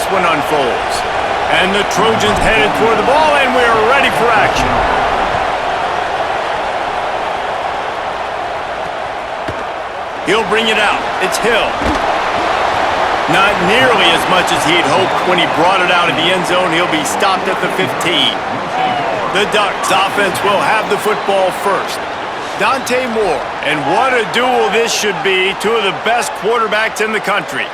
this one unfolds. And the Trojans headed toward the ball, and we're ready for action. He'll bring it out. It's Hill. Not nearly as much as he'd hoped when he brought it out of the end zone. He'll be stopped at the 15. The Ducks offense will have the football first. Dante Moore, and what a duel this should be. Two of the best quarterbacks in the country.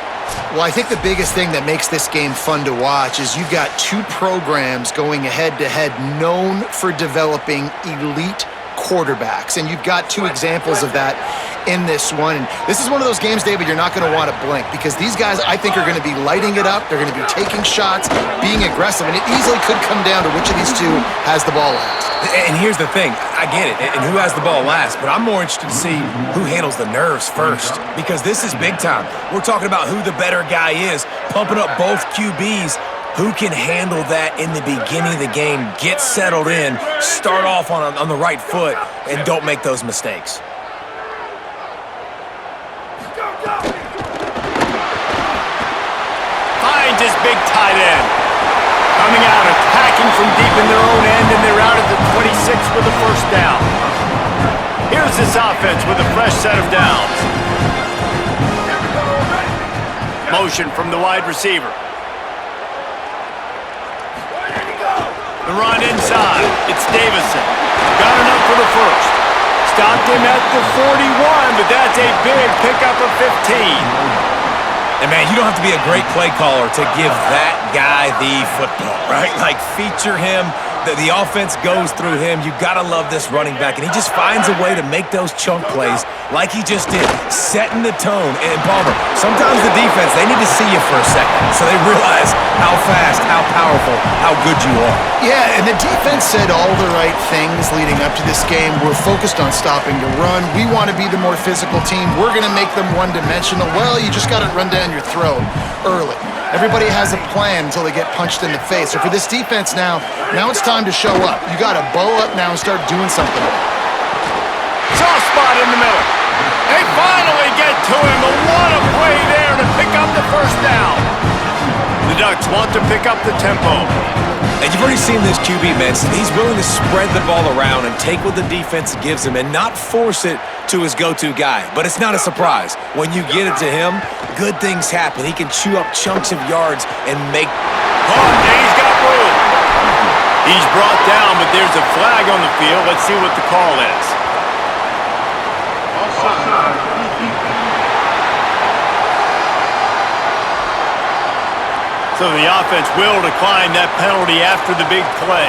Well, I think the biggest thing that makes this game fun to watch is you've got two programs going head-to-head known for developing elite quarterbacks, and you've got two examples of that in this one. And this is one of those games, David, you're not going to want to blink because these guys, I think, are going to be lighting it up. They're going to be taking shots, being aggressive, and it easily could come down to which of these two has the ball last. And here's the thing, I get it, and who has the ball last, but I'm more interested to see who handles the nerves first because this is big time. We're talking about who the better guy is, pumping up both QBs. Who can handle that in the beginning of the game, get settled in, start off on the right foot, and don't make those mistakes? Finds his big tight end. Coming out, attacking from deep in their own end, and they're out at the 26 with a first down. Here's this offense with a fresh set of downs. Motion from the wide receiver. The run inside. It's Davison. Got enough for the first. Stopped him at the 41, but that's a big pickup of 15. And, man, you don't have to be a great play caller to give that guy the football, right? Like, feature him. The offense goes through him. You got to love this running back, and he just finds a way to make those chunk plays like he just did, setting the tone. And, Palmer, sometimes the defense, they need to see you for a second so they realize how fast, how powerful, how good you are. Yeah, and the defense said all the right things leading up to this game. We're focused on stopping the run. We want to be the more physical team. We're going to make them one-dimensional. Well, you just got to run down your throat early. Everybody has a plan until they get punched in the face. So for this defense now it's time to show up. You got to bow up now and start doing something. Soft spot in the middle. They finally get to him, but what a play there to pick up the first down. The Ducks want to pick up the tempo. And you've already seen this QB, man. He's willing to spread the ball around and take what the defense gives him and not force it to his go-to guy. But it's not a surprise. When you get it to him, good things happen. He can chew up chunks of yards and make... Oh, he's got room. He's brought down, but there's a flag on the field. Let's see what the call is. So the offense will decline that penalty after the big play.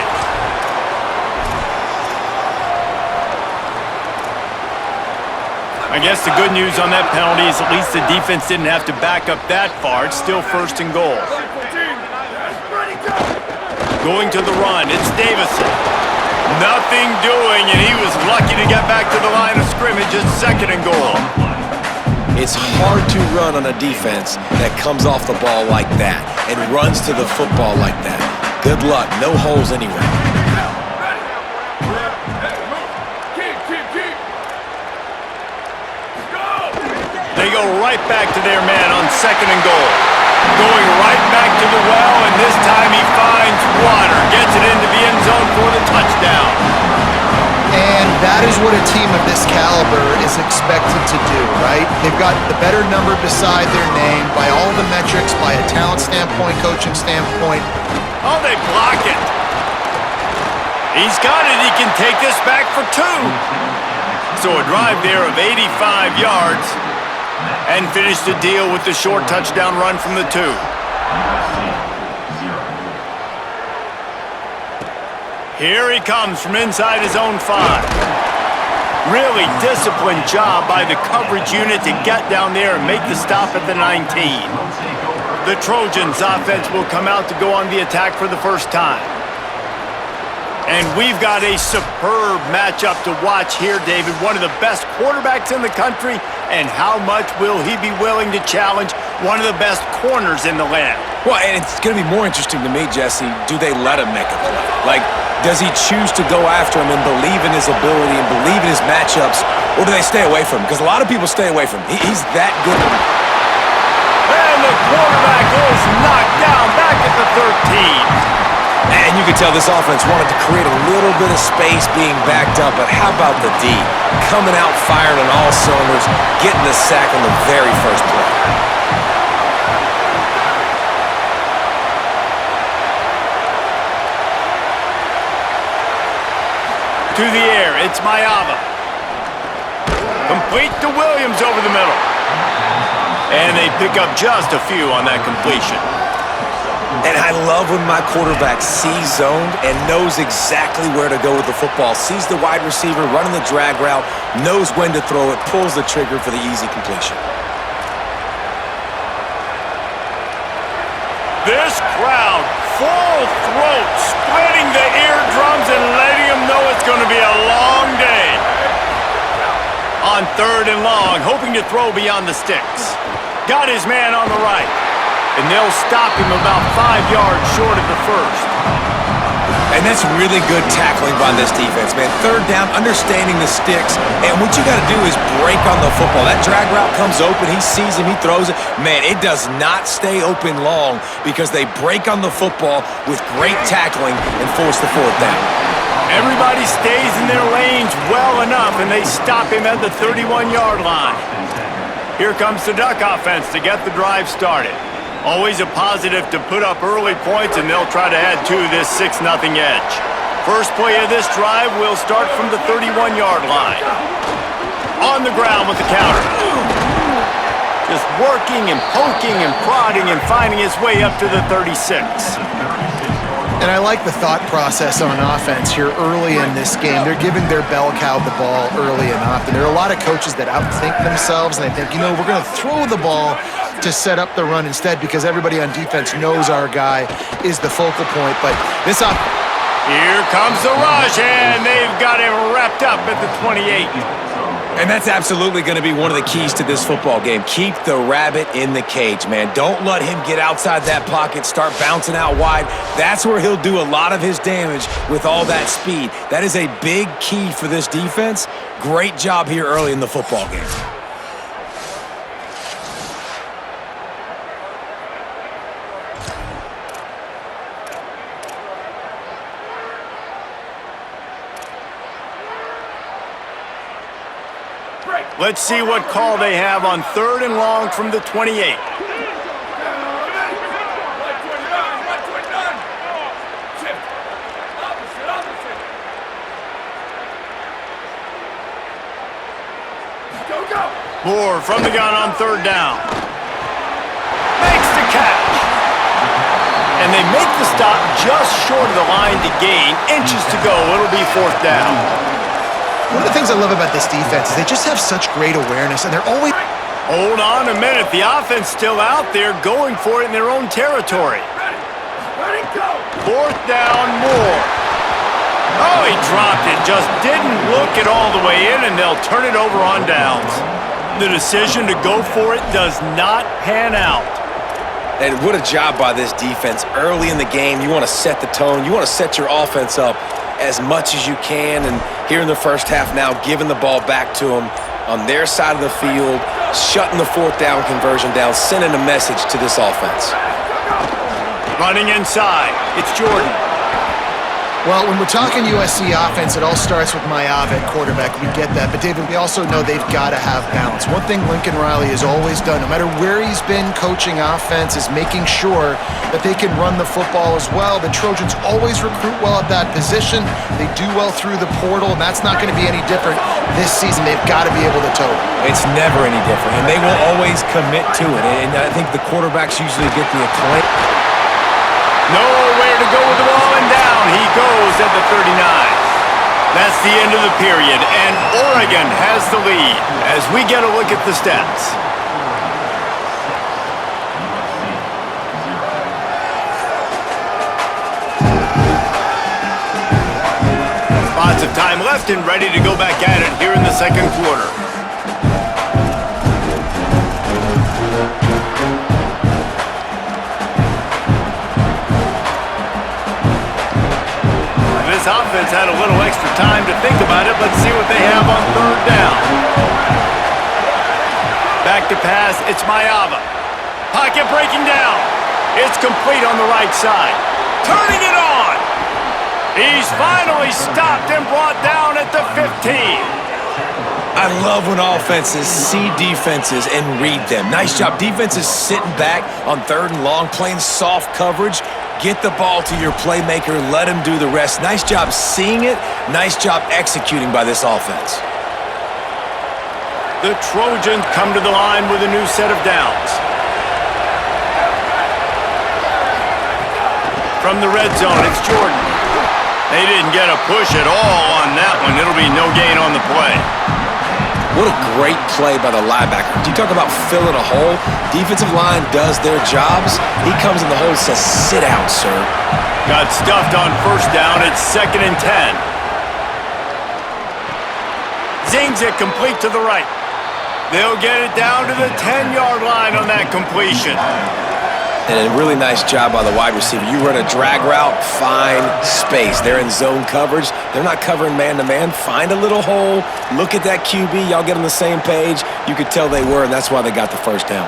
I guess the good news on that penalty is at least the defense didn't have to back up that far. It's still first and goal. Going to the run, it's Davison. Nothing doing, and he was lucky to get back to the line of scrimmage. It's second and goal. It's hard to run on a defense that comes off the ball like that and runs to the football like that. Good luck. No holes anywhere. They go right back to their man on second and goal. Going right back to the well, and this time he finds water. Gets it into the end zone for the touchdown. And that is what a team of this caliber is expected to do, right? They've got the better number beside their name by all the metrics, by a talent standpoint, coaching standpoint. Oh, they block it. He's got it. He can take this back for two. So a drive there of 85 yards and finish the deal with the short touchdown run from the two. Here he comes from inside his own 5. Really disciplined job by the coverage unit to get down there and make the stop at the 19. The Trojans offense will come out to go on the attack for the first time. And we've got a superb matchup to watch here, David. One of the best quarterbacks in the country, and how much will he be willing to challenge one of the best corners in the land? Well, and it's going to be more interesting to me, Jesse, do they let him make a play? Like, does he choose to go after him and believe in his ability and believe in his matchups, or do they stay away from him? Because a lot of people stay away from him. He's that good. And the quarterback is knocked down tell this offense wanted to create a little bit of space being backed up, but how about the D? Coming out firing on all cylinders, getting the sack on the very first play. To the air, it's Mayava. Complete to Williams over the middle. And they pick up just a few on that completion. And I love when my quarterback sees zoned and knows exactly where to go with the football. Sees the wide receiver running the drag route, knows when to throw it, pulls the trigger for the easy completion. This crowd, full throat, splitting the eardrums and letting them know it's going to be a long day. On 3rd and long, hoping to throw beyond the sticks. Got his man on the right. And they'll stop him about 5 yards short of the first. And that's really good tackling by this defense, man. 3rd down, understanding the sticks. And what you got to do is break on the football. That drag route comes open. He sees him. He throws it. Man, it does not stay open long because they break on the football with great tackling and force the 4th down. Everybody stays in their lanes well enough, and they stop him at the 31-yard line. Here comes the Duck offense to get the drive started. Always a positive to put up early points, and they'll try to add to this 6-0 edge. First play of this drive will start from the 31-yard line. On the ground with the counter. Just working and poking and prodding and finding his way up to the 36. And I like the thought process on offense here early in this game. They're giving their bell cow the ball early and often. There are a lot of coaches that outthink themselves, and they think, we're going to throw the ball to set up the run instead because everybody on defense knows our guy is the focal point. But this up. Here comes the rush, and they've got him wrapped up at the 28. And that's absolutely going to be one of the keys to this football game. Keep the rabbit in the cage, man. Don't let him get outside that pocket, start bouncing out wide. That's where he'll do a lot of his damage with all that speed. That is a big key for this defense. Great job here early in the football game. Let's see what call they have on 3rd and long from the 28. Moore from the gun on 3rd down. Makes the catch. And they make the stop just short of the line to gain. Inches to go. It'll be 4th down. One of the things I love about this defense is they just have such great awareness, and they're always... Hold on a minute. The offense still out there going for it in their own territory. Ready, go. 4th down, Moore. Oh, he dropped it. Just didn't look it all the way in, and they'll turn it over on downs. The decision to go for it does not pan out. And what a job by this defense. Early in the game, you want to set the tone. You want to set your offense up as much as you can. And here in the first half now, giving the ball back to them on their side of the field, shutting the 4th down conversion down, sending a message to this offense. Running inside, it's Jordan. Well, when we're talking USC offense, it all starts with Mayava at quarterback. We get that. But, David, we also know they've got to have balance. One thing Lincoln Riley has always done, no matter where he's been coaching offense, is making sure that they can run the football as well. The Trojans always recruit well at that position. They do well through the portal, and that's not going to be any different this season. They've got to be able to tote it. It's never any different, and they will always commit to it. And I think the quarterbacks usually get the acclaim. Nowhere to go with the ball, and down he goes at the 39. That's the end of the period, and Oregon has the lead as we get a look at the stats. Lots of time left and ready to go back at it here in the second quarter. This offense had a little extra time to think about it. Let's see what they have on 3rd down. Back to pass, it's Mayava. Pocket breaking down. It's complete on the right side. Turning it on. He's finally stopped and brought down at the 15. I love when offenses see defenses and read them. Nice job. Defenses sitting back on 3rd and long, playing soft coverage. Get the ball to your playmaker, let him do the rest. Nice job seeing it. Nice job executing by this offense. The Trojans come to the line with a new set of downs. From the red zone, it's Jordan. They didn't get a push at all on that one. It'll be no gain on the play. What a great play by the linebacker. You talk about filling a hole. Defensive line does their jobs. He comes in the hole and says, sit down, sir. Got stuffed on 1st down. It's 2nd and 10. Zings it complete to the right. They'll get it down to the 10-yard line on that completion. And a really nice job by the wide receiver. You run a drag route, find space. They're in zone coverage. They're not covering man-to-man. Find a little hole. Look at that QB. Y'all get on the same page. You could tell they were, and that's why they got the 1st down.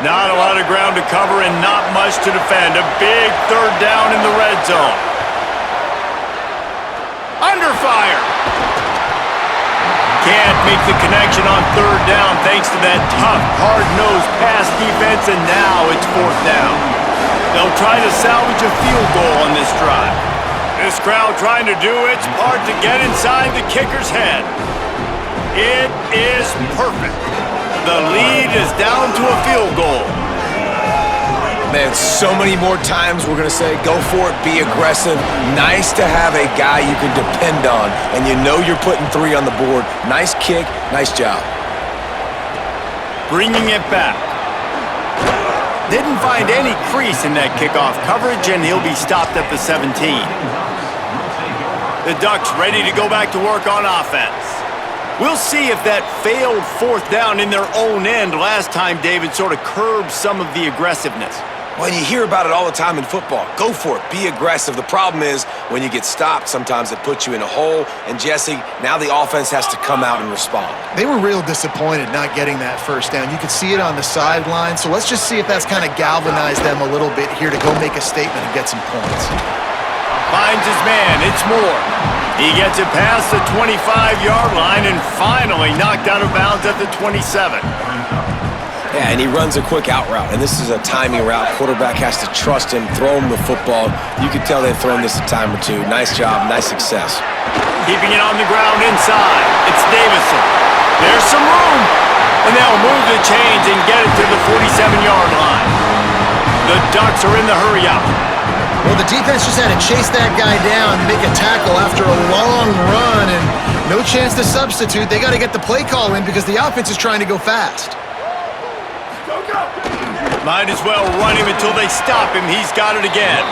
Not a lot of ground to cover and not much to defend. A big 3rd down in the red zone. Under fire. Can't make the connection on 3rd down thanks to that tough, hard-nosed pass defense, and now it's 4th down. They'll try to salvage a field goal on this drive. This crowd trying to do its part to get inside the kicker's head. It is perfect. The lead is down to a field goal. Man, so many more times we're going to say, go for it, be aggressive. Nice to have a guy you can depend on, and you know you're putting 3 on the board. Nice kick, nice job. Bringing it back. Didn't find any crease in that kickoff coverage, and he'll be stopped at the 17. The Ducks ready to go back to work on offense. We'll see if that failed 4th down in their own end last time, David, sort of curbed some of the aggressiveness. Well, you hear about it all the time in football. Go for it. Be aggressive. The problem is when you get stopped, sometimes it puts you in a hole. And, Jesse, now the offense has to come out and respond. They were real disappointed not getting that 1st down. You could see it on the sideline. So let's just see if that's kind of galvanized them a little bit here to go make a statement and get some points. Finds his man. It's Moore. He gets it past the 25-yard line and finally knocked out of bounds at the 27. Yeah, and he runs a quick out route, and this is a timing route. Quarterback has to trust him, throw him the football. You can tell they've thrown this a time or two. Nice job, nice success. Keeping it on the ground inside. It's Davison. There's some room, and they'll move the chains and get it to the 47-yard line. The Ducks are in the hurry-up. Well, the defense just had to chase that guy down, make a tackle after a long run, and no chance to substitute. They got to get the play call in because the offense is trying to go fast. Might as well run him until they stop him. He's got it again.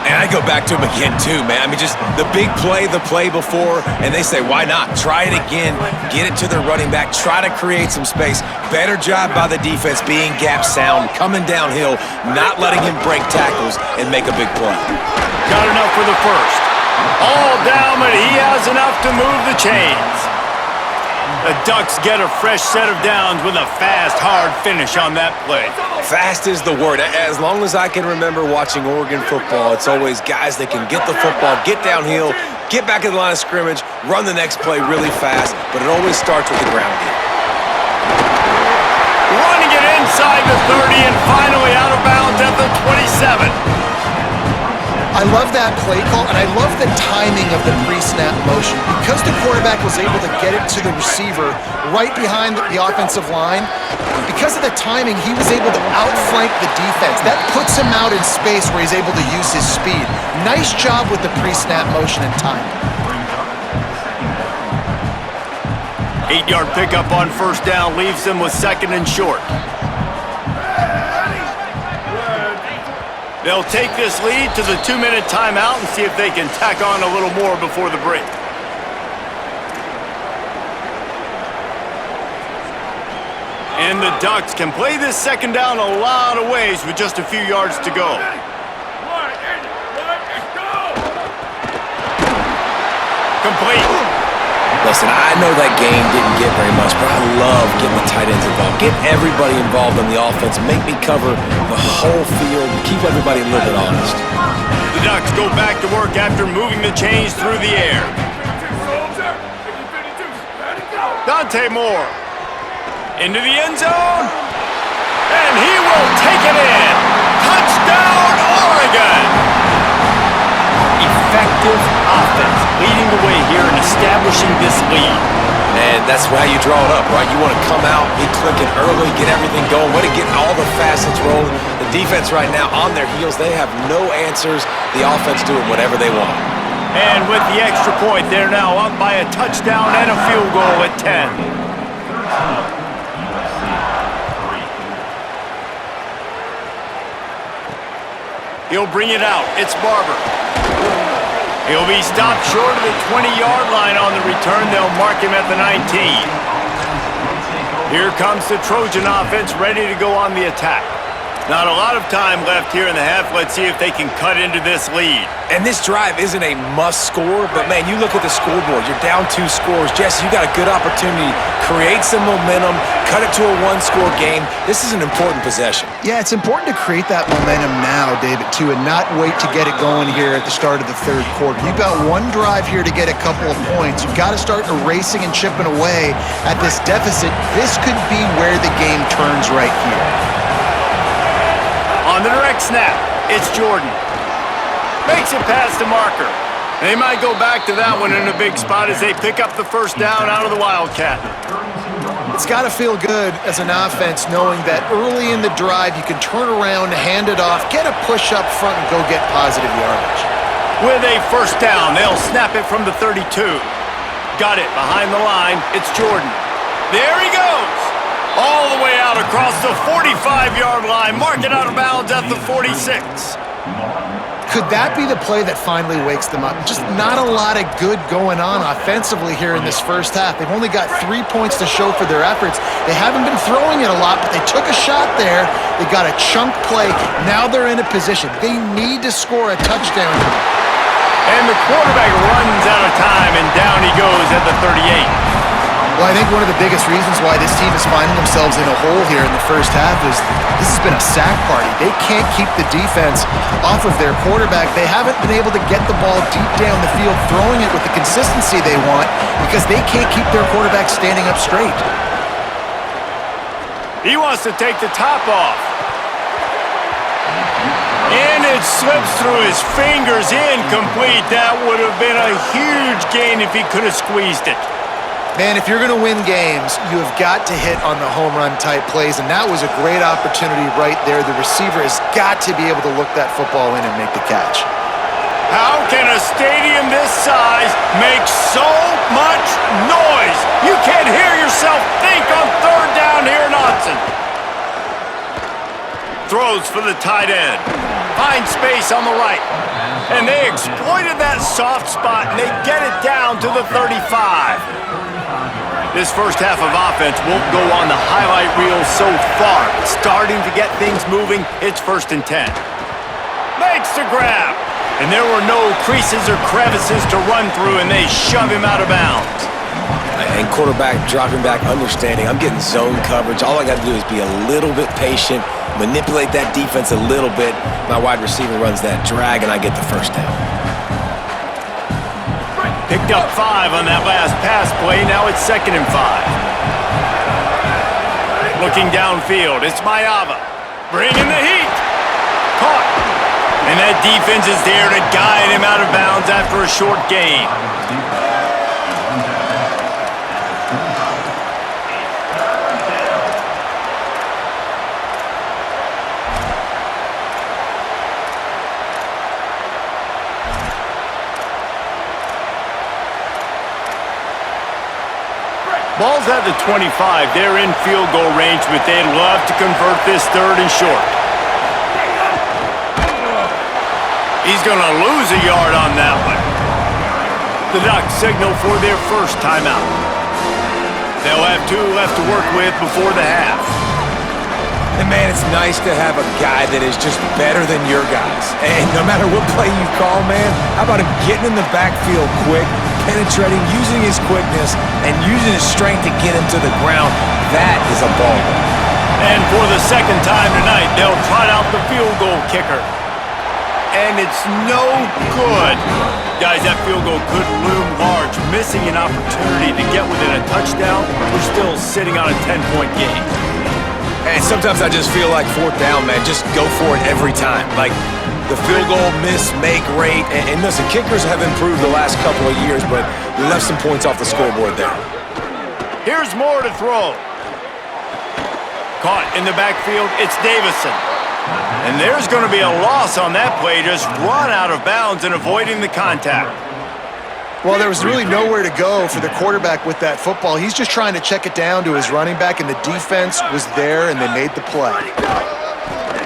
And I go back to him again, too, man. I mean, just the big play, the play before, and they say, why not? Try it again. Get it to their running back. Try to create some space. Better job by the defense being gap sound, coming downhill, not letting him break tackles and make a big play. Got enough for the 1st. All down, but he has enough to move the chains. The Ducks get a fresh set of downs with a fast, hard finish on that play. Fast is the word. As long as I can remember watching Oregon football, it's always guys that can get the football, get downhill, get back in the line of scrimmage, run the next play really fast, but it always starts with the ground game. Running it inside the 30 and finally out of bounds at the 27. I love that play call, and I love the timing of the pre-snap motion. Because the quarterback was able to get it to the receiver right behind the offensive line, because of the timing, he was able to outflank the defense. That puts him out in space where he's able to use his speed. Nice job with the pre-snap motion and timing. 8-yard pickup on 1st down leaves them with 2nd and short. They'll take this lead to the 2-minute timeout and see if they can tack on a little more before the break. And the Ducks can play this 2nd down a lot of ways with just a few yards to go. Complete. Listen, I know that game didn't get very much, but I love getting the tight ends involved. Get everybody involved on the offense. Make me cover the whole field. Keep everybody a little bit honest. The Ducks go back to work after moving the chains through the air. Dante Moore into the end zone, and he will take it in. Touchdown, Oregon! Effective offense leading the way here and establishing this lead. And that's how you draw it up, right? You want to come out, be clicking early, get everything going, way to get all the facets rolling. The defense right now on their heels, they have no answers. The offense doing whatever they want. And with the extra point, they're now up by a touchdown and a field goal at 10. He'll bring it out. It's Barber. He'll be stopped short of the 20-yard line on the return. They'll mark him at the 19. Here comes the Trojan offense ready to go on the attack. Not a lot of time left here in the half. Let's see if they can cut into this lead. And this drive isn't a must score, but man, you look at the scoreboard, you're down 2 scores. Jesse, you got a good opportunity. Create some momentum, cut it to a 1-score game. This is an important possession. Yeah, it's important to create that momentum now, David, too, and not wait to get it going here at the start of the third quarter. You've got one drive here to get a couple of points. You've got to start erasing and chipping away at this deficit. This could be where the game turns right here. On the direct snap, it's Jordan. Makes it past the marker. They might go back to that one in a big spot as they pick up the first down out of the Wildcat. It's got to feel good as an offense knowing that early in the drive you can turn around, hand it off, get a push up front, and go get positive yardage. With a first down, they'll snap it from the 32. Got it behind the line. It's Jordan. There he goes. All the way out across the 45-yard line. Mark it out of bounds at the 46. Could that be the play that finally wakes them up? Just not a lot of good going on offensively here in this first half. They've only got 3 points to show for their efforts. They haven't been throwing it a lot, but they took a shot there. They got a chunk play. Now they're in a position. They need to score a touchdown. And the quarterback runs out of time, and down he goes at the 38. Well, I think one of the biggest reasons why this team is finding themselves in a hole here in the first half is this has been a sack party. They can't keep the defense off of their quarterback. They haven't been able to get the ball deep down the field, throwing it with the consistency they want because they can't keep their quarterback standing up straight. He wants to take the top off. And it slips through his fingers, incomplete. That would have been a huge gain if he could have squeezed it. Man, if you're going to win games, you have got to hit on the home run type plays, and that was a great opportunity right there. The receiver has got to be able to look that football in and make the catch. How can a stadium this size make so much noise? You can't hear yourself think on third down here in Autzen. Throws for the tight end. Finds space on the right. And they exploited that soft spot, and they get it down to the 35. This first half of offense won't go on the highlight reel so far. Starting to get things moving, it's 1st and 10. Makes the grab. And there were no creases or crevices to run through, and they shove him out of bounds. And quarterback dropping back, understanding I'm getting zone coverage. All I got to do is be a little bit patient, manipulate that defense a little bit. My wide receiver runs that drag, and I get the first down. Picked up 5 on that last pass play. Now it's 2nd and 5. Looking downfield, it's Mayava. Bringing the heat. Caught. And that defense is there to guide him out of bounds after a short gain. Ball's at the 25. They're in field goal range, but they'd love to convert this 3rd and short. He's going to lose a yard on that one. The Ducks signal for their first timeout. They'll have 2 left to work with before the half. And man, it's nice to have a guy that is just better than your guys. And no matter what play you call, man, how about him getting in the backfield quick, penetrating, using his quickness, and using his strength to get him to the ground. That is a ball. And for the second time tonight, they'll trot out the field goal kicker. And it's no good. Guys, that field goal could loom large. Missing an opportunity to get within a touchdown. We're still sitting on a 10-point game. And sometimes I just feel like fourth down, man. Just go for it every time. Like the field goal miss-make rate. And listen, kickers have improved the last couple of years, but we left some points off the scoreboard there. Here's more to throw. Caught in the backfield, it's Davison. And there's going to be a loss on that play. Just run out of bounds and avoiding the contact. Well, there was really nowhere to go for the quarterback with that football. He's just trying to check it down to his running back, and the defense was there, and they made the play.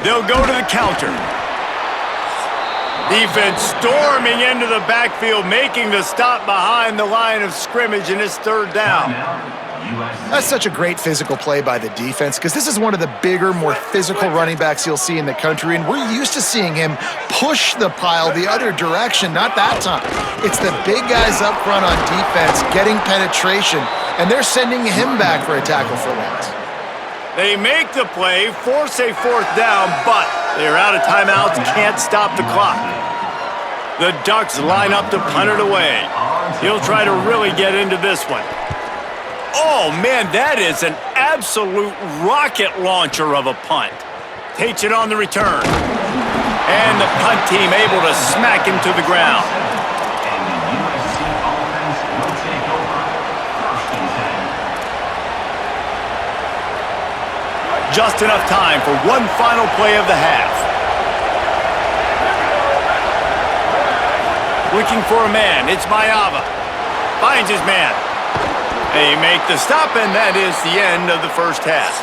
They'll go to the counter. Defense storming into the backfield, making the stop behind the line of scrimmage, and it's third down. That's such a great physical play by the defense because this is one of the bigger, more physical running backs you'll see in the country, and we're used to seeing him push the pile the other direction, not that time. It's the big guys up front on defense getting penetration, and they're sending him back for a tackle for loss. They make the play, force a fourth down, but they're out of timeouts, can't stop the clock. The Ducks line up to punt it away. He'll try to really get into this one. Oh, man, that is an absolute rocket launcher of a punt. Takes it on the return. And the punt team able to smack him to the ground. Just enough time for one final play of the half. Looking for a man, it's Mayava. Finds his man. They make the stop, and that is the end of the first half.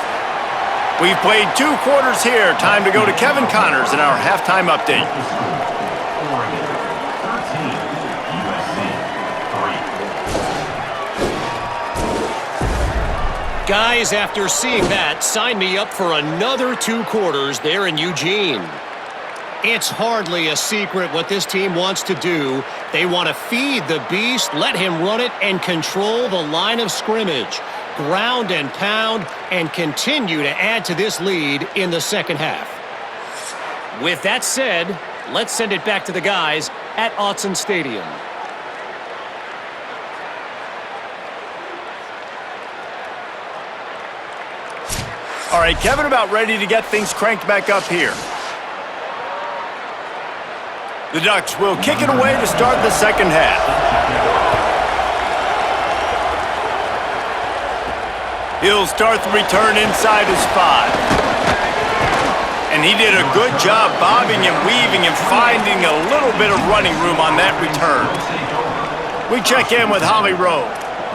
We've played 2 quarters here. Time to go to Kevin Connors in our halftime update. Guys, after seeing that, sign me up for another 2 quarters there in Eugene. It's hardly a secret what this team wants to do. They want to feed the beast, let him run it, and control the line of scrimmage. Ground and pound, and continue to add to this lead in the second half. With that said, let's send it back to the guys at Autzen Stadium. All right, Kevin, about ready to get things cranked back up here. The Ducks will kick it away to start the second half. He'll start the return inside his 5. And he did a good job bobbing and weaving and finding a little bit of running room on that return. We check in with Holly Rowe.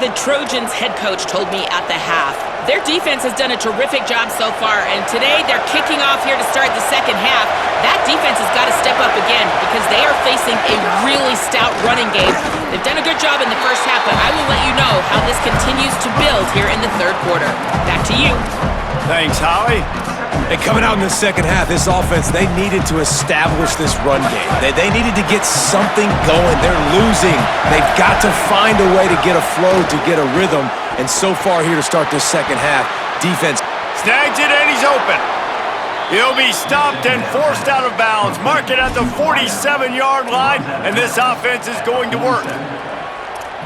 The Trojans head coach told me at the half, their defense has done a terrific job so far, and today they're kicking off here to start the second half. That defense has got to step up again because they are facing a really stout running game. They've done a good job in the first half, but I will let you know how this continues to build here in the third quarter. Back to you. Thanks, Holly. And coming out in the second half, this offense, they needed to establish this run game. They needed to get something going. They're losing. They've got to find a way to get a flow, to get a rhythm. And so far here to start this second half, defense Snags it and he's open. He'll be stopped and forced out of bounds. Mark it at the 47-yard line, and this offense is going to work.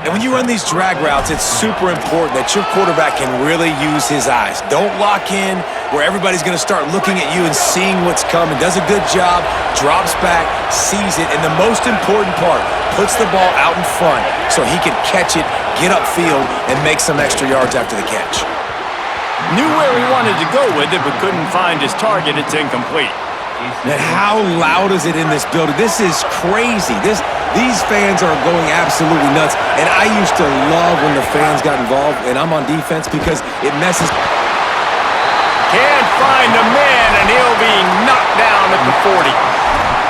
And when you run these drag routes, it's super important that your quarterback can really use his eyes. Don't lock in where everybody's going to start looking at you and seeing what's coming. Does a good job, drops back, sees it, and the most important part, puts the ball out in front so he can catch it, get upfield, and make some extra yards after the catch. Knew where he wanted to go with it, but couldn't find his target. It's incomplete. Man, how loud is it in this building? This is crazy. These fans are going absolutely nuts. And I used to love when the fans got involved, and I'm on defense because it messes. Can't find the man, and he'll be knocked down at the 40.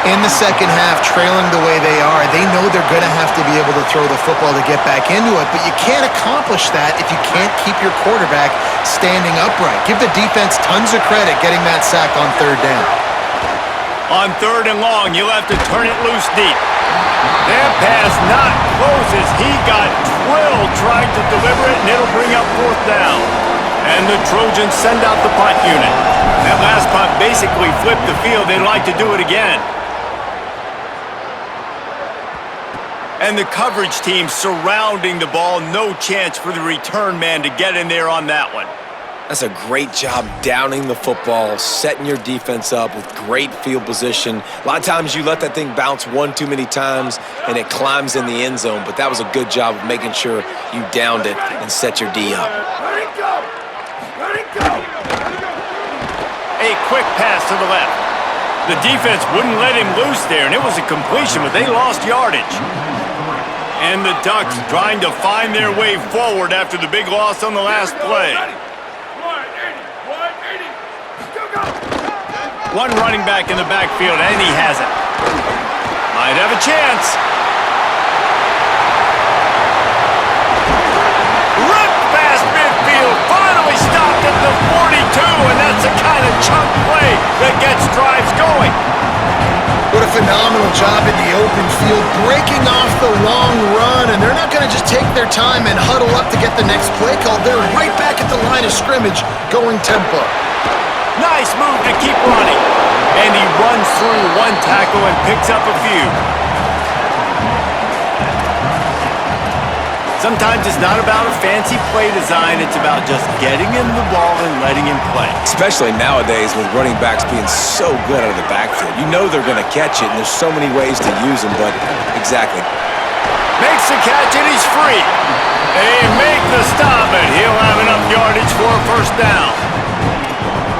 In the second half, trailing the way they are, they know they're going to have to be able to throw the football to get back into it, but you can't accomplish that if you can't keep your quarterback standing upright. Give the defense tons of credit getting that sack on third down. On third and long, you'll have to turn it loose deep. That pass not close as he got drilled trying to deliver it, and it'll bring up 4th down. And the Trojans send out the punt unit. That last punt basically flipped the field. They'd like to do it again. And the coverage team surrounding the ball. No chance for the return man to get in there on that one. That's a great job downing the football, setting your defense up with great field position. A lot of times you let that thing bounce one too many times and it climbs in the end zone, but that was a good job of making sure you downed it and set your D up. Let it go! Let it go! A quick pass to the left. The defense wouldn't let him loose there, and it was a completion, but they lost yardage. And the Ducks trying to find their way forward after the big loss on the last play. One running back in the backfield, and he has it. Might have a chance. Ripped past midfield, finally stopped at the 42, and that's the kind of chunk play that gets drives going. What a phenomenal job in the open field, breaking off the long run, and they're not going to just take their time and huddle up to get the next play called. They're right back at the line of scrimmage, going tempo. Nice move to keep running. And he runs through one tackle and picks up a few. Sometimes it's not about a fancy play design. It's about just getting him the ball and letting him play. Especially nowadays with running backs being so good out of the backfield. You know they're going to catch it, and there's so many ways to use them, but exactly. Makes the catch, and he's free. They make the stop, and he'll have enough yardage for a 1st down.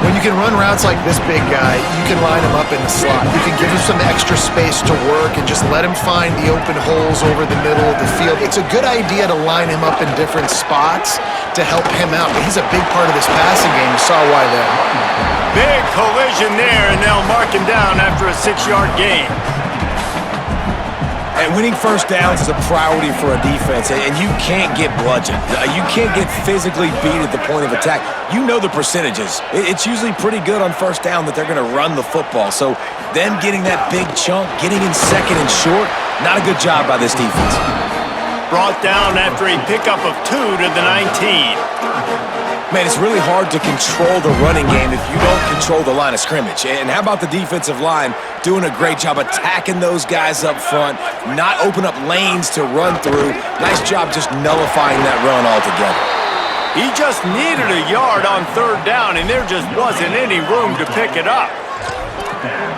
When you can run routes like this big guy, you can line him up in the slot. You can give him some extra space to work and just let him find the open holes over the middle of the field. It's a good idea to line him up in different spots to help him out, but he's a big part of this passing game. You saw why there. Big collision there, and they'll mark him down after a 6-yard gain. And winning 1st downs is a priority for a defense, and you can't get bludgeoned. You can't get physically beat at the point of attack. You know the percentages. It's usually pretty good on 1st down that they're going to run the football. So them getting that big chunk, getting in 2nd and short, not a good job by this defense. Brought down after a pickup of 2 to the 19. Man, it's really hard to control the running game if you don't control the line of scrimmage. And how about the defensive line doing a great job attacking those guys up front, not open up lanes to run through. Nice job just nullifying that run altogether. He just needed a yard on 3rd down, and there just wasn't any room to pick it up.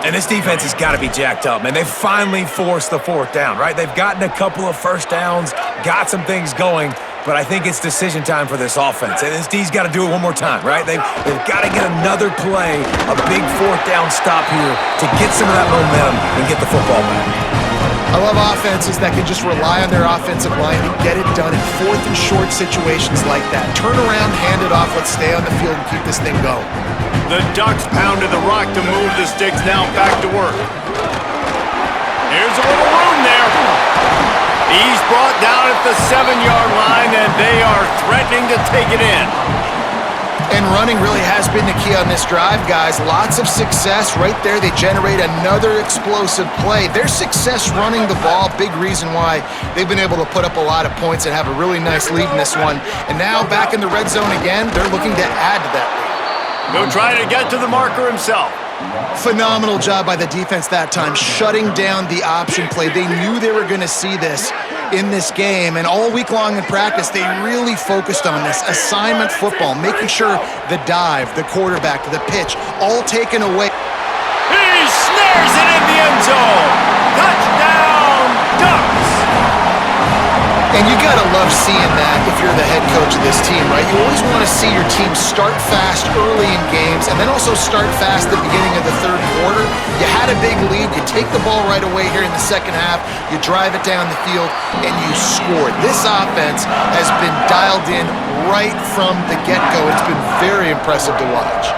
And this defense has got to be jacked up, man. They've finally forced the 4th down, right? They've gotten a couple of 1st downs, got some things going, but I think it's decision time for this offense. And this D's got to do it one more time, right? They've got to get another play, a big 4th down stop here to get some of that momentum and get the football back. I love offenses that can just rely on their offensive line to get it done in 4th and short situations like that. Turn around, hand it off, let's stay on the field and keep this thing going. The Ducks pounded the rock to move the sticks, now back to work. Here's a little room there. He's brought down at the 7-yard line, and they are threatening to take it in. And running really has been the key on this drive, guys. Lots of success right there. They generate another explosive play. Their success running the ball, big reason why they've been able to put up a lot of points and have a really nice lead in this one. And now back in the red zone again, they're looking to add to that lead. He'll try to get to the marker himself. Phenomenal job by the defense that time, shutting down the option play. They knew they were going to see this in this game, and all week long in practice, they really focused on this assignment football, making sure the dive, the quarterback, the pitch, all taken away. He snares it in the end zone. Touchdown, Ducks! And you gotta love seeing that if you're the head coach of this team, right? You always want to see your team start fast early in games and then also start fast at the beginning of the 3rd quarter. You had a big lead, you take the ball right away here in the 2nd half, you drive it down the field, and you scored. This offense has been dialed in right from the get-go. It's been very impressive to watch.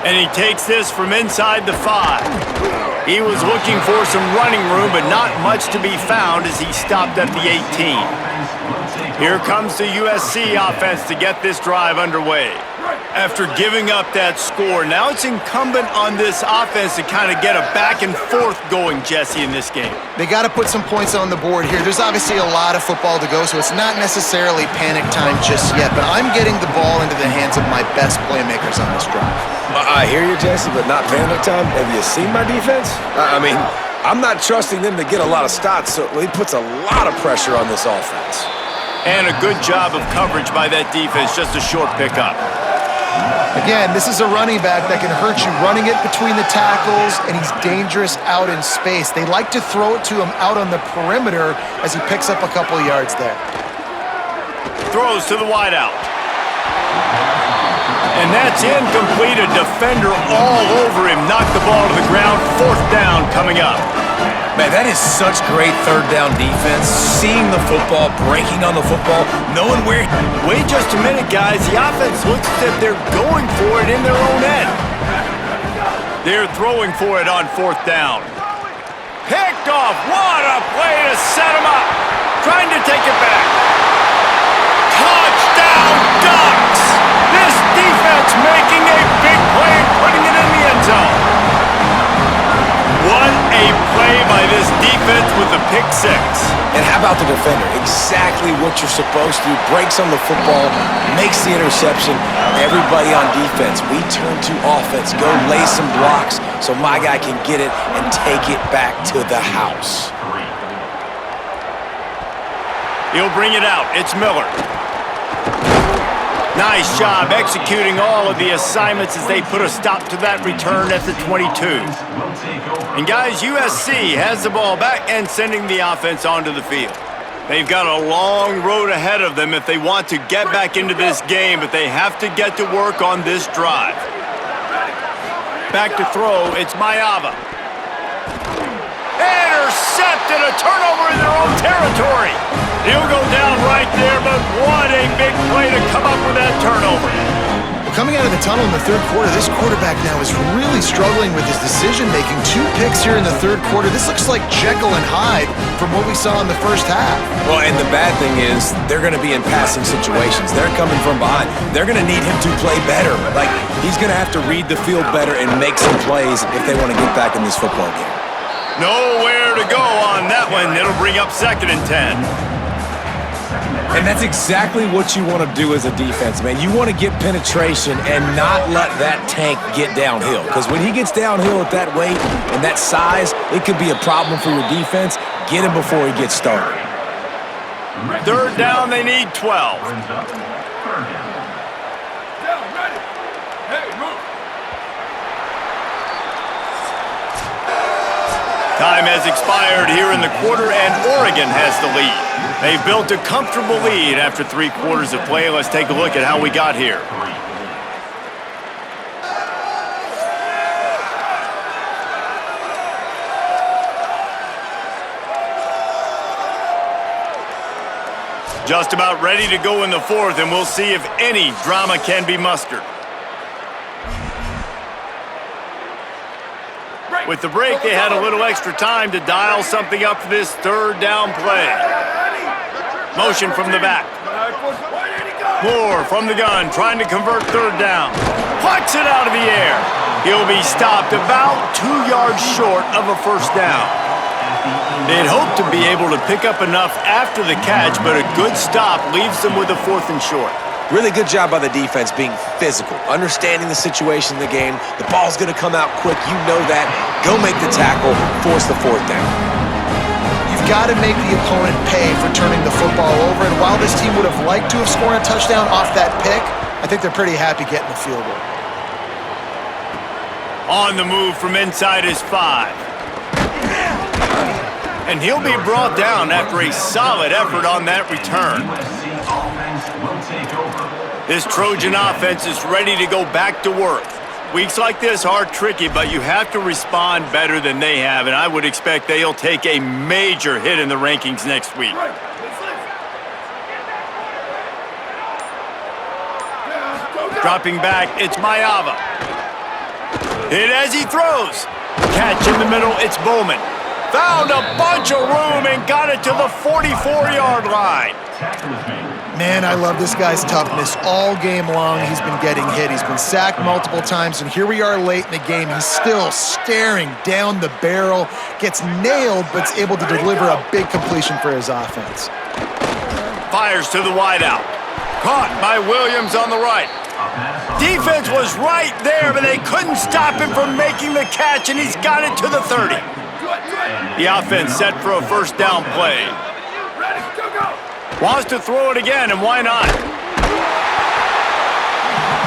And he takes this from inside the 5. He was looking for some running room, but not much to be found as he stopped at the 18. Here comes the USC offense to get this drive underway. After giving up that score, now it's incumbent on this offense to kind of get a back and forth going, Jesse, in this game. They got to put some points on the board here. There's obviously a lot of football to go, so it's not necessarily panic time just yet, but I'm getting the ball into the hands of my best playmakers on this drive. I hear you, Jesse, but not panic time. Have you seen my defense? I mean, I'm not trusting them to get a lot of stops, so he puts a lot of pressure on this offense. And a good job of coverage by that defense, just a short pickup. Again, this is a running back that can hurt you running it between the tackles, and he's dangerous out in space. They like to throw it to him out on the perimeter as he picks up a couple yards there. Throws to the wideout. And that's incomplete. A defender all over him. Knocked the ball to the ground. 4th down coming up. Man, that is such great third down defense. Seeing the football, breaking on the football, knowing where... Wait just a minute, guys. The offense looks as if they're going for it in their own end. They're throwing for it on 4th down. Picked off. What a play to set him up. Trying to take it back. Touchdown, Ducks! This defense making a big play and putting it in the end zone. What a play by this defense with the pick 6. And how about the defender? Exactly what you're supposed to do. Breaks on the football, makes the interception. Everybody on defense, we turn to offense. Go lay some blocks so my guy can get it and take it back to the house. He'll bring it out. It's Miller. Nice job executing all of the assignments as they put a stop to that return at the 22. And guys, USC has the ball back and sending the offense onto the field. They've got a long road ahead of them if they want to get back into this game, but they have to get to work on this drive. Back to throw, it's Mayava. Intercepted, a turnover in their own territory. He'll go down right there, but what a big play to come up with that turnover. Well, coming out of the tunnel in the third quarter, this quarterback now is really struggling with his decision-making. 2 picks here in the third quarter. This looks like Jekyll and Hyde from what we saw in the first half. Well, and the bad thing is they're going to be in passing situations. They're coming from behind. They're going to need him to play better. Like, he's going to have to read the field better and make some plays if they want to get back in this football game. Nowhere to go on that one. It'll bring up 2nd and 10. And that's exactly what you want to do as a defense, man. You want to get penetration and not let that tank get downhill. Because when he gets downhill at that weight and that size, it could be a problem for your defense. Get him before he gets started. 3rd down, they need 12. Time has expired here in the quarter, and Oregon has the lead. They've built a comfortable lead after 3 quarters of play. Let's take a look at how we got here. Just about ready to go in the 4th, and we'll see if any drama can be mustered. With the break, they had a little extra time to dial something up for this 3rd down play. Motion from the back. Moore from the gun, trying to convert 3rd down. Plucks it out of the air. He'll be stopped about 2 yards short of a 1st down. They'd hoped to be able to pick up enough after the catch, but a good stop leaves them with a 4th and short. Really good job by the defense being physical, understanding the situation in the game. The ball's going to come out quick. You know that. Go make the tackle, force the 4th down. You've got to make the opponent pay for turning the football over, and while this team would have liked to have scored a touchdown off that pick, I think they're pretty happy getting the field goal. On the move from inside his 5. And he'll be brought down after a solid effort on that return. This Trojan offense is ready to go back to work. Weeks like this are tricky, but you have to respond better than they have, and I would expect they'll take a major hit in the rankings next week. Dropping back, it's Mayava. Hit as he throws. Catch in the middle, it's Bowman. Found a bunch of room and got it to the 44-yard line. Man, I love this guy's toughness. All game long, he's been getting hit. He's been sacked multiple times, and here we are late in the game. He's still staring down the barrel, gets nailed, but's able to deliver a big completion for his offense. Fires to the wideout. Caught by Williams on the right. Defense was right there, but they couldn't stop him from making the catch, and he's got it to the 30. The offense set for a first down play. Wants to throw it again, and why not?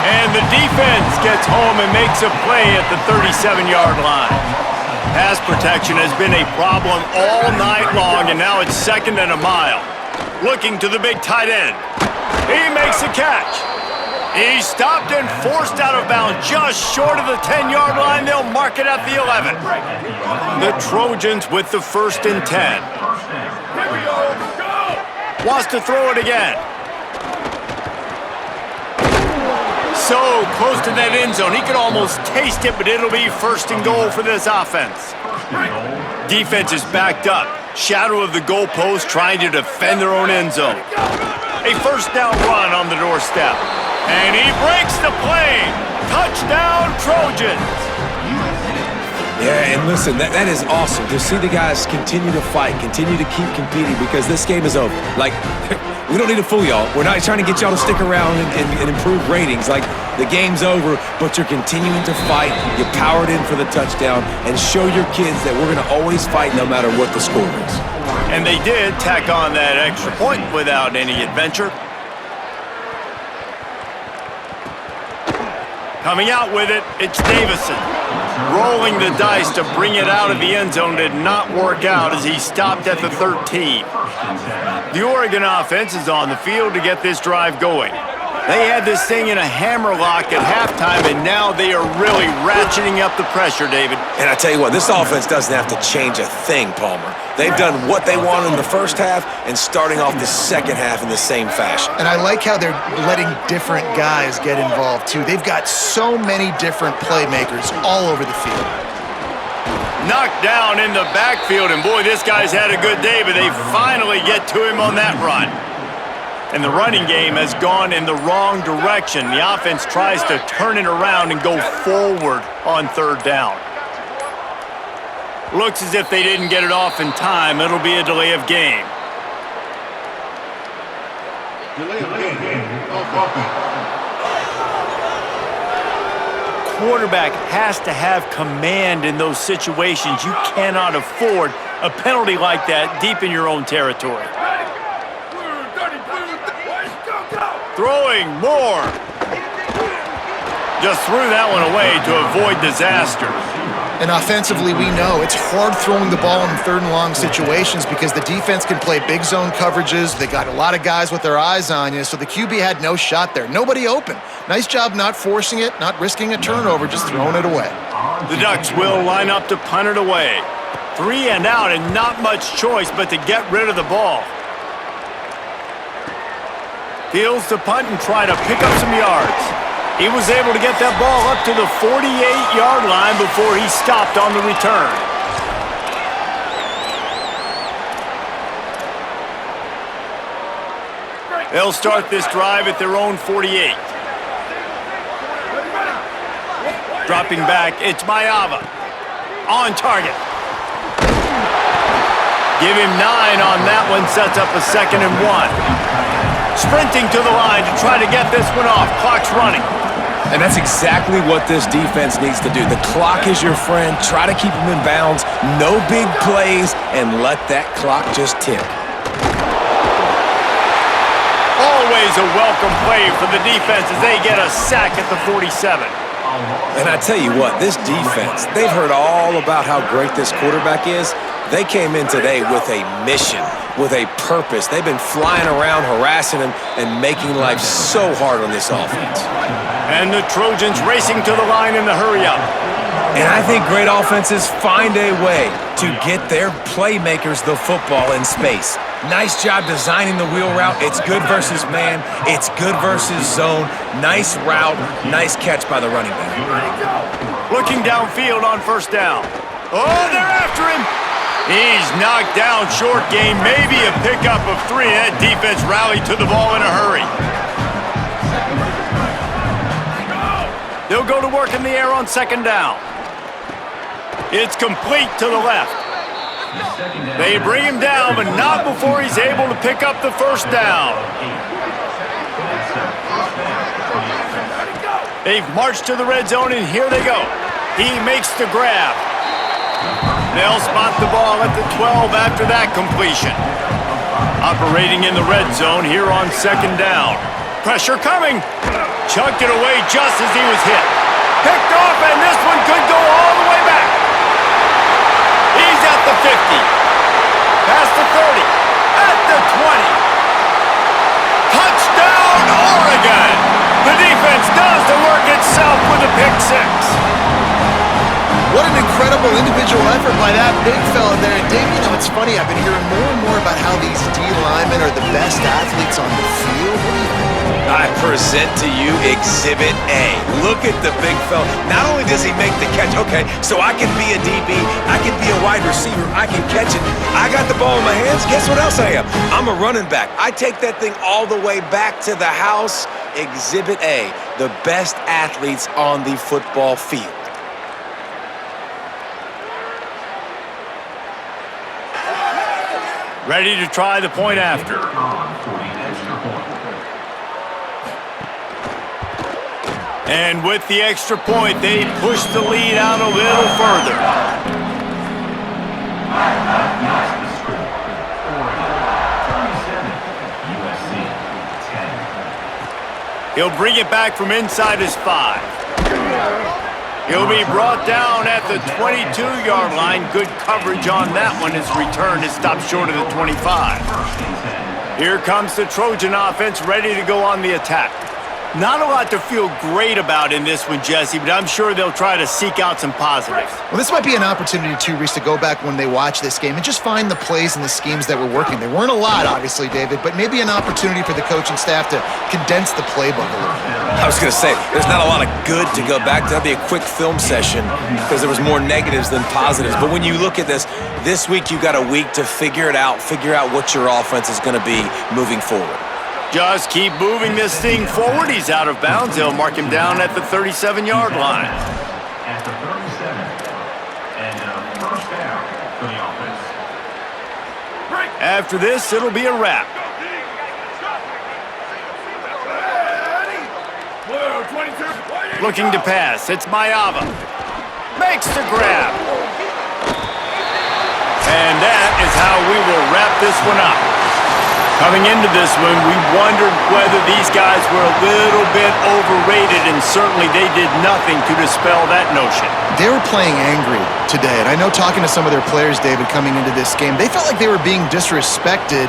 And the defense gets home and makes a play at the 37-yard line. Pass protection has been a problem all night long, and now it's 2nd and a mile. Looking to the big tight end. He makes a catch. He's stopped and forced out of bounds just short of the 10-yard line. They'll mark it at the 11. The Trojans with the 1st and 10. Wants to throw it again. So close to that end zone. He could almost taste it, but it'll be 1st and goal for this offense. Defense is backed up. Shadow of the goalpost trying to defend their own end zone. A first down run on the doorstep. And he breaks the play. Touchdown, Trojans. Yeah, and listen, that is awesome to see the guys continue to fight, continue to keep competing, because this game is over. Like, we don't need to fool y'all. We're not trying to get y'all to stick around and improve ratings. Like, the game's over, but you're continuing to fight. You powered in for the touchdown, and show your kids that we're going to always fight no matter what the score is. And they did tack on that extra point without any adventure. Coming out with it, it's Davison. Rolling the dice to bring it out of the end zone did not work out as he stopped at the 13. The Oregon offense is on the field to get this drive going. They had this thing in a hammerlock at halftime, and now they are really ratcheting up the pressure, David. And I tell you what, this offense doesn't have to change a thing, Palmer. They've done what they wanted in the first half and starting off the second half in the same fashion. And I like how they're letting different guys get involved, too. They've got so many different playmakers all over the field. Knocked down in the backfield, and boy, this guy's had a good day, but they finally get to him on that run. And the running game has gone in the wrong direction. The offense tries to turn it around and go forward on 3rd down. Looks as if they didn't get it off in time. It'll be a delay of game. Quarterback has to have command in those situations. You cannot afford a penalty like that deep in your own territory. Throwing more. Just threw that one away to avoid disaster. And offensively, we know it's hard throwing the ball in 3rd and long situations because the defense can play big zone coverages. They got a lot of guys with their eyes on you, so the QB had no shot there. Nobody open. Nice job not forcing it, not risking a turnover, just throwing it away. The Ducks will line up to punt it away. 3 and out, and not much choice but to get rid of the ball. Fields to punt and try to pick up some yards. He was able to get that ball up to the 48-yard line before he stopped on the return. They'll start this drive at their own 48. Dropping back, it's Mayava. On target. Give him 9 on that one, sets up a 2nd and 1. Sprinting to the line to try to get this one off. Clock's running. And that's exactly what this defense needs to do. The clock is your friend. Try to keep them in bounds. No big plays, and let that clock just tick. Always a welcome play for the defense as they get a sack at the 47. And I tell you what, this defense, they've heard all about how great this quarterback is. They came in today with a mission, with a purpose. They've been flying around, harassing him, and making life so hard on this offense. And the Trojans racing to the line in the hurry-up. And I think great offenses find a way to get their playmakers the football in space. Nice job designing the wheel route. It's good versus man. It's good versus zone. Nice route. Nice catch by the running back. Looking downfield on 1st down. Oh, they're after him. He's knocked down short game, maybe a pickup of 3. That defense rallied to the ball in a hurry. They'll go to work in the air on second down. It's complete to the left. They bring him down, but not before he's able to pick up the first down. They've marched to the red zone, and here they go. He makes the grab. They'll spot the ball at the 12 after that completion. Operating in the red zone here on second down. Pressure coming. Chucked it away just as he was hit. Picked off, and this one could go all the way back. He's at the 50. Past the 30. At the 20. Touchdown, Oregon! The defense does the work itself with a pick 6. What an incredible individual effort by that big fella there. And Dave, you know, it's funny, I've been hearing more and more about how these D linemen are the best athletes on the field. What do you think? I present to you Exhibit A. Look at the big fella. Not only does he make the catch, okay, so I can be a DB, I can be a wide receiver, I can catch it. I got the ball in my hands, guess what else I am? I'm a running back. I take that thing all the way back to the house. Exhibit A, the best athletes on the football field. Ready to try the point after. And with the extra point, they push the lead out a little further. He'll bring it back from inside his 5. He'll be brought down at the 22-yard line. Good coverage on that one. His return is stopped short of the 25. Here comes the Trojan offense ready to go on the attack. Not a lot to feel great about in this one, Jesse, but I'm sure they'll try to seek out some positives. Well, this might be an opportunity, too, Reese, to go back when they watch this game and just find the plays and the schemes that were working. There weren't a lot, obviously, David, but maybe an opportunity for the coaching staff to condense the playbook a little bit. I was going to say, there's not a lot of good to go back to. That'd be a quick film session because there was more negatives than positives. But when you look at this week you got a week to figure it out, figure out what your offense is going to be moving forward. Just keep moving this thing forward. He's out of bounds. They'll mark him down at the 37-yard line. At the 37, and first down for the offense. After this, it'll be a wrap. Looking to pass. It's Mayava. Makes the grab. And that is how we will wrap this one up. Coming into this one, we wondered whether these guys were a little bit overrated, and certainly they did nothing to dispel that notion. They were playing angry today, and I know talking to some of their players, David, coming into this game, they felt like they were being disrespected.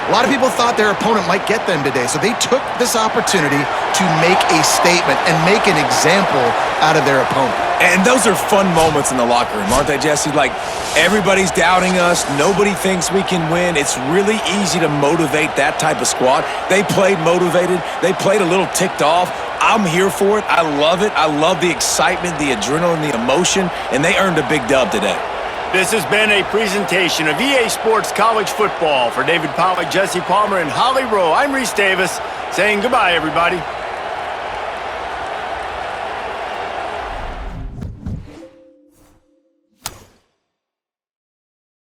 A lot of people thought their opponent might get them today, so they took this opportunity to make a statement and make an example out of their opponent. And those are fun moments in the locker room, aren't they, Jesse? Like, everybody's doubting us. Nobody thinks we can win. It's really easy to motivate that type of squad. They played motivated. They played a little ticked off. I'm here for it. I love it. I love the excitement, the adrenaline, the emotion, and they earned a big dub today. This has been a presentation of EA Sports College Football. For David Pollack, Jesse Palmer, and Holly Rowe, I'm Reese Davis saying goodbye, everybody.